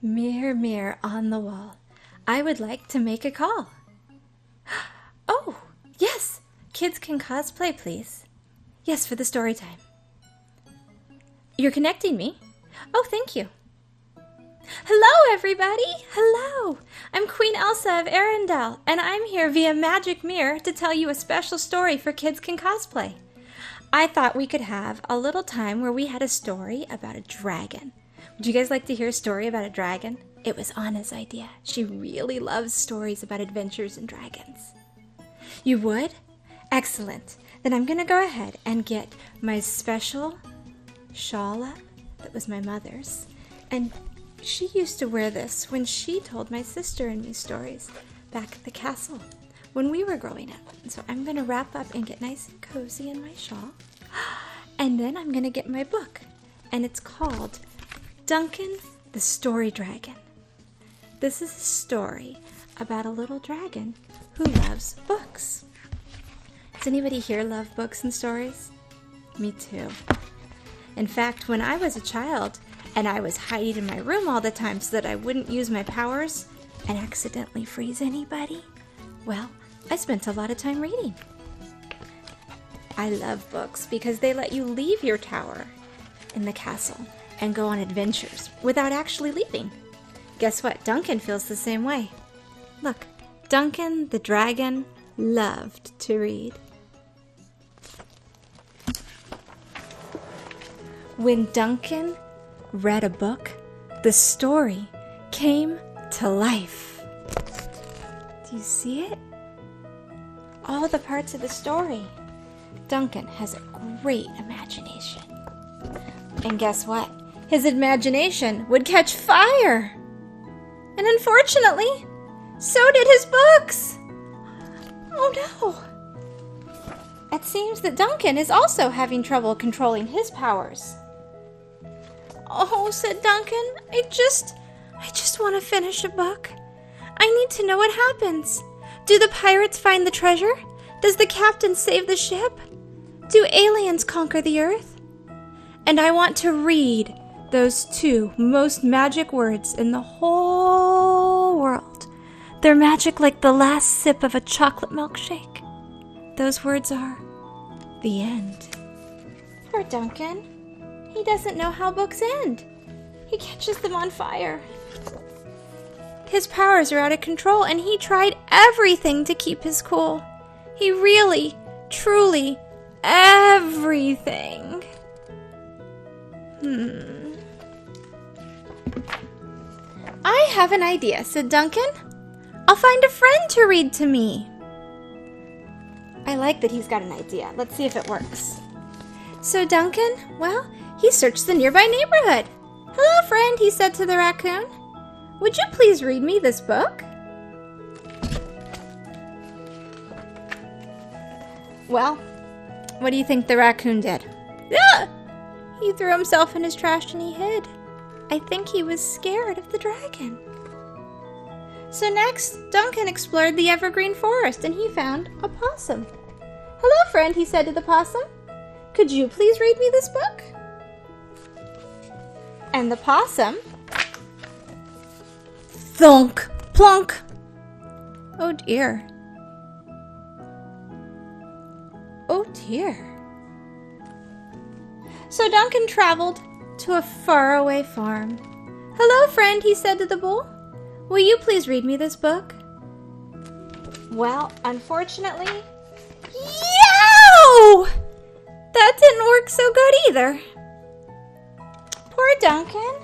Mirror, mirror on the wall, I would like to make a call. Oh, yes! Kids can cosplay, please. Yes, for the story time. You're connecting me? Oh, thank you. Hello, everybody! Hello! I'm Queen Elsa of Arendelle, and I'm here via Magic Mirror to tell you a special story for Kids Can Cosplay. I thought we could have a little time where we had a story about a dragon. Would you guys like to hear a story about a dragon? It was Anna's idea. She really loves stories about adventures and dragons. You would? Excellent. Then I'm going to go ahead and get my special shawl up. That was my mother's. And she used to wear this when she told my sister and me stories back at the castle when we were growing up. And so I'm going to wrap up and get nice and cozy in my shawl. And then I'm going to get my book. And it's called Duncan the Story Dragon. This is a story about a little dragon who loves books. Does anybody here love books and stories? Me too. In fact, when I was a child and I was hiding in my room all the time so that I wouldn't use my powers and accidentally freeze anybody, well, I spent a lot of time reading. I love books because they let you leave your tower in the castle and go on adventures without actually leaving. Guess what? Duncan feels the same way. Look, Duncan the dragon loved to read. When Duncan read a book, the story came to life. Do you see it? All the parts of the story. Duncan has a great imagination. And guess what? His imagination would catch fire. And unfortunately, so did his books. Oh no. It seems that Duncan is also having trouble controlling his powers. Oh, said Duncan, I just want to finish a book. I need to know what happens. Do the pirates find the treasure? Does the captain save the ship? Do aliens conquer the earth? And I want to read those two most magic words in the whole world. They're magic like the last sip of a chocolate milkshake. Those words are the end. Poor Duncan. He doesn't know how books end. He catches them on fire. His powers are out of control, and he tried everything to keep his cool. He really, truly, everything. I have an idea, said Duncan. I'll find a friend to read to me. I like that he's got an idea. Let's see if it works. So Duncan, well, he searched the nearby neighborhood. Hello, friend, he said to the raccoon. Would you please read me this book? Well, what do you think the raccoon did? Ah! He threw himself in his trash and he hid. I think he was scared of the dragon. So next, Duncan explored the evergreen forest and he found a possum. Hello, friend, he said to the possum. Could you please read me this book? And the possum, thunk, plunk. Oh dear. Oh dear. So Duncan traveled to a faraway farm. Hello, friend, he said to the bull. Will you please read me this book? Well, unfortunately, yow! That didn't work so good either. Poor Duncan.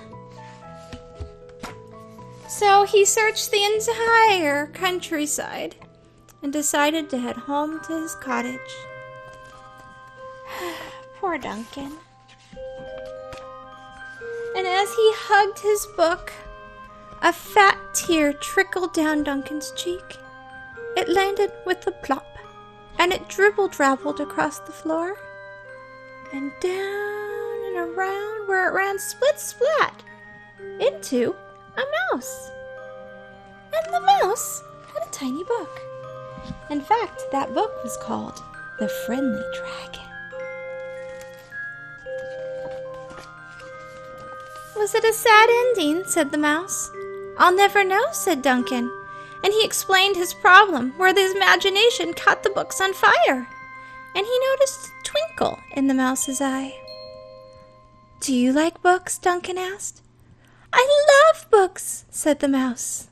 So he searched the entire countryside and decided to head home to his cottage. Poor Duncan. And as he hugged his book, a fat tear trickled down Duncan's cheek. It landed with a plop, and it dribble-drabbled across the floor, and down and around where it ran split-splat into a mouse. And the mouse had a tiny book. In fact, that book was called The Friendly Dragon. Was it a sad ending? Said the mouse. I'll never know, said Duncan. And he explained his problem, where his imagination caught the books on fire. And he noticed a twinkle in the mouse's eye. Do you like books? Duncan asked. I love books, said the mouse.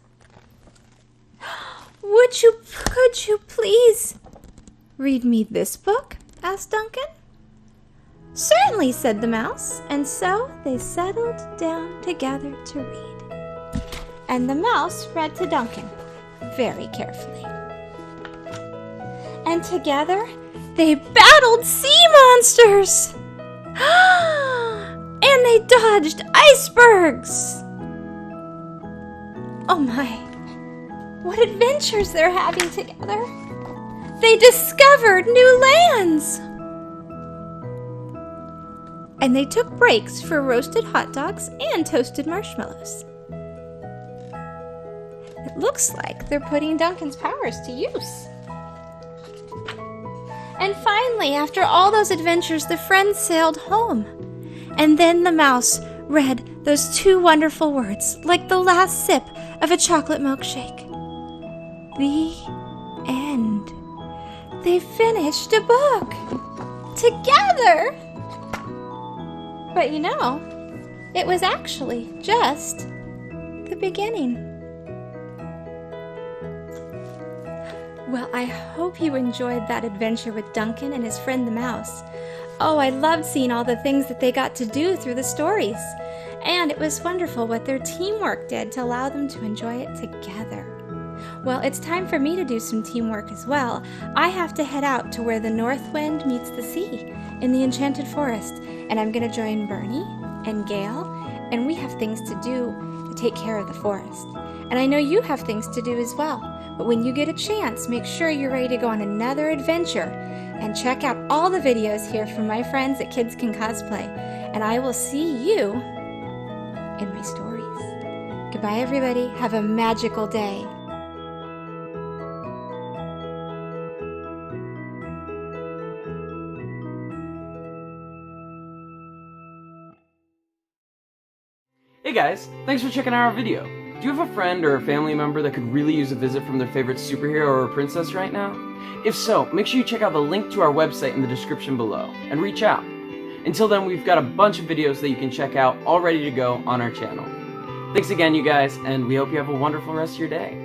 Could you please read me this book? Asked Duncan. Certainly, said the mouse, and so they settled down together to read. And the mouse read to Duncan very carefully. And together they battled sea monsters! And they dodged icebergs! Oh my, what adventures they're having together! They discovered new lands! And they took breaks for roasted hot dogs and toasted marshmallows. It looks like they're putting Duncan's powers to use. And finally, after all those adventures, the friends sailed home. And then the mouse read those two wonderful words, like the last sip of a chocolate milkshake. The end. They finished a book. Together! But you know, it was actually just the beginning. Well, I hope you enjoyed that adventure with Duncan and his friend the mouse. Oh, I loved seeing all the things that they got to do through the stories. And it was wonderful what their teamwork did to allow them to enjoy it together. Well, it's time for me to do some teamwork as well. I have to head out to where the north wind meets the sea in the enchanted forest. And I'm going to join Bernie and Gail, and we have things to do to take care of the forest. And I know you have things to do as well. But when you get a chance, make sure you're ready to go on another adventure and check out all the videos here from my friends at Kids Can Cosplay. And I will see you in my stories. Goodbye, everybody. Have a magical day. Hey guys, thanks for checking out our video. Do you have a friend or a family member that could really use a visit from their favorite superhero or princess right now? If so, make sure you check out the link to our website in the description below and reach out. Until then, we've got a bunch of videos that you can check out all ready to go on our channel. Thanks again, you guys, and we hope you have a wonderful rest of your day.